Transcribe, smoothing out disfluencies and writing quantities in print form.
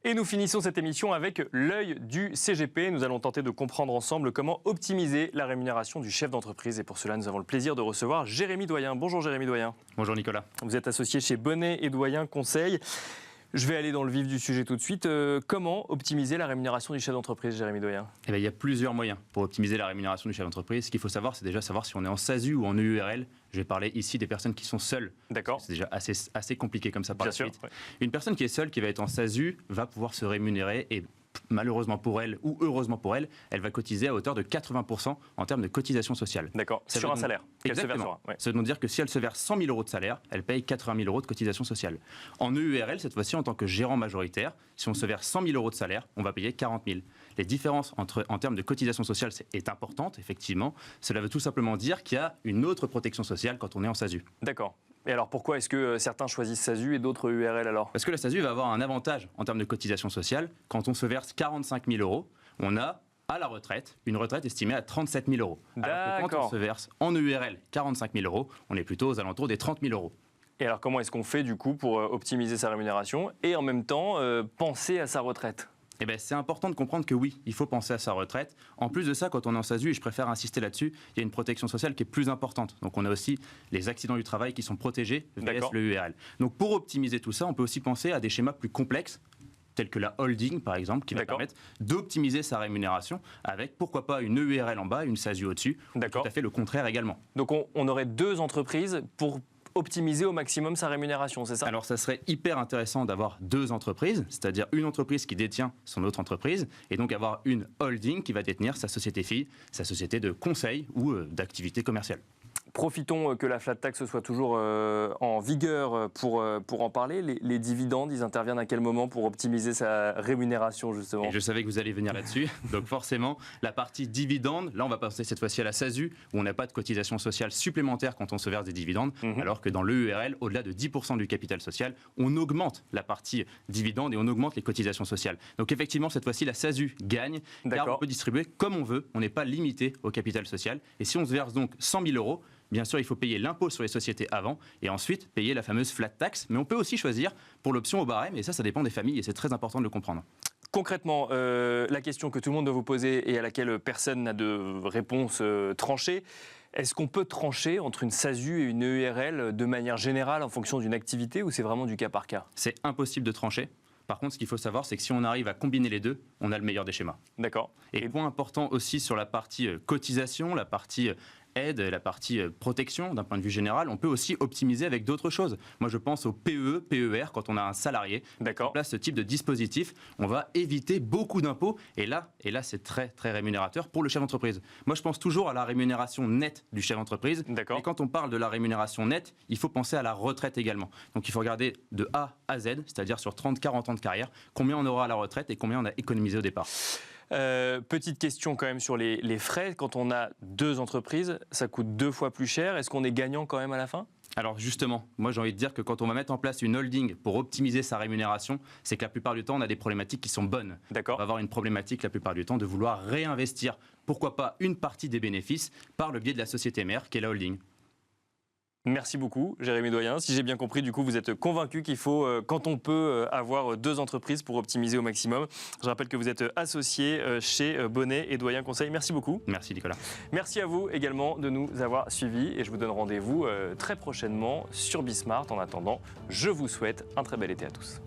Et nous finissons cette émission avec l'œil du CGP. Nous allons tenter de comprendre ensemble comment optimiser la rémunération du chef d'entreprise. Et pour cela, nous avons le plaisir de recevoir Jérémy Doyen. Bonjour Jérémy Doyen. Bonjour Nicolas. Vous êtes associé chez Bonnet et Doyen Conseil. Je vais aller dans le vif du sujet tout de suite. Comment optimiser la rémunération du chef d'entreprise, Jérémy Doyen ? Il y a plusieurs moyens pour optimiser la rémunération du chef d'entreprise. Ce qu'il faut savoir, c'est déjà savoir si on est en SASU ou en EURL. Je vais parler ici des personnes qui sont seules. D'accord. C'est déjà assez compliqué comme ça par la suite. Ouais. Une personne qui est seule, qui va être en SASU, va pouvoir se rémunérer et malheureusement pour elle ou heureusement pour elle, elle va cotiser à hauteur de 80% en termes de cotisation sociale. D'accord, sur un salaire. Exactement. Ça veut donc dire que si elle se verse 100 000 euros de salaire, elle paye 80 000 euros de cotisation sociale. En EURL, cette fois-ci, en tant que gérant majoritaire, si on se verse 100 000 euros de salaire, on va payer 40 000. Les différences en termes de cotisation sociale est importante, effectivement. Cela veut tout simplement dire qu'il y a une autre protection sociale quand on est en SASU. D'accord. Et alors pourquoi est-ce que certains choisissent SASU et d'autres EURL alors ? Parce que la SASU va avoir un avantage en termes de cotisation sociale. Quand on se verse 45 000 euros, on a à la retraite une retraite estimée à 37 000 euros. Alors que quand on se verse en EURL 45 000 euros, on est plutôt aux alentours des 30 000 euros. Et alors comment est-ce qu'on fait du coup pour optimiser sa rémunération et en même temps penser à sa retraite ? C'est important de comprendre que oui, il faut penser à sa retraite. En plus de ça, quand on est en SASU, et je préfère insister là-dessus, il y a une protection sociale qui est plus importante. Donc on a aussi les accidents du travail qui sont protégés via le EURL. Donc pour optimiser tout ça, on peut aussi penser à des schémas plus complexes, tels que la holding par exemple, qui va permettre d'optimiser sa rémunération avec pourquoi pas une EURL en bas, une SASU au-dessus, tout à fait le contraire également. Donc on aurait deux entreprises pour optimiser au maximum sa rémunération, c'est ça ? Alors ça serait hyper intéressant d'avoir deux entreprises, c'est-à-dire une entreprise qui détient son autre entreprise, et donc avoir une holding qui va détenir sa société fille, sa société de conseil ou d'activité commerciale. Profitons que la flat tax soit toujours en vigueur pour en parler. Les dividendes, ils interviennent à quel moment pour optimiser sa rémunération justement ? Et je savais que vous alliez venir là-dessus. Donc forcément, la partie dividende, là on va passer cette fois-ci à la SASU, où on n'a pas de cotisation sociale supplémentaire quand on se verse des dividendes, alors que dans l'EURL, au-delà de 10% du capital social, on augmente la partie dividende et on augmente les cotisations sociales. Donc effectivement, cette fois-ci, la SASU gagne, car on peut distribuer comme on veut, on n'est pas limité au capital social. Et si on se verse donc 100 000 euros, bien sûr, il faut payer l'impôt sur les sociétés avant et ensuite payer la fameuse flat tax. Mais on peut aussi choisir pour l'option au barème et ça dépend des familles et c'est très important de le comprendre. Concrètement, la question que tout le monde doit vous poser et à laquelle personne n'a de réponse tranchée, est-ce qu'on peut trancher entre une SASU et une EURL de manière générale en fonction d'une activité ou c'est vraiment du cas par cas ? C'est impossible de trancher. Par contre, ce qu'il faut savoir, c'est que si on arrive à combiner les deux, on a le meilleur des schémas. D'accord. Et point important aussi sur la partie cotisation, la partie aide, la partie protection d'un point de vue général, on peut aussi optimiser avec d'autres choses. Moi, je pense au PE, PER, quand on a un salarié. D'accord. En place ce type de dispositif, on va éviter beaucoup d'impôts. Et là, c'est très, très rémunérateur pour le chef d'entreprise. Moi, je pense toujours à la rémunération nette du chef d'entreprise. D'accord. Et quand on parle de la rémunération nette, il faut penser à la retraite également. Donc, il faut regarder de A à Z, c'est-à-dire sur 30-40 ans de carrière, combien on aura à la retraite et combien on a économisé au départ. Petite question quand même sur les frais. Quand on a deux entreprises, ça coûte 2 fois plus cher. Est-ce qu'on est gagnant quand même à la fin ? Alors justement, moi j'ai envie de dire que quand on va mettre en place une holding pour optimiser sa rémunération, c'est que la plupart du temps on a des problématiques qui sont bonnes. D'accord. On va avoir une problématique la plupart du temps de vouloir réinvestir, pourquoi pas une partie des bénéfices par le biais de la société mère qui est la holding. Merci beaucoup, Jérémy Doyen. Si j'ai bien compris, du coup, vous êtes convaincu qu'il faut, quand on peut, avoir deux entreprises pour optimiser au maximum. Je rappelle que vous êtes associé chez Bonnet et Doyen Conseil. Merci beaucoup. Merci Nicolas. Merci à vous également de nous avoir suivis et je vous donne rendez-vous très prochainement sur Bismart. En attendant, je vous souhaite un très bel été à tous.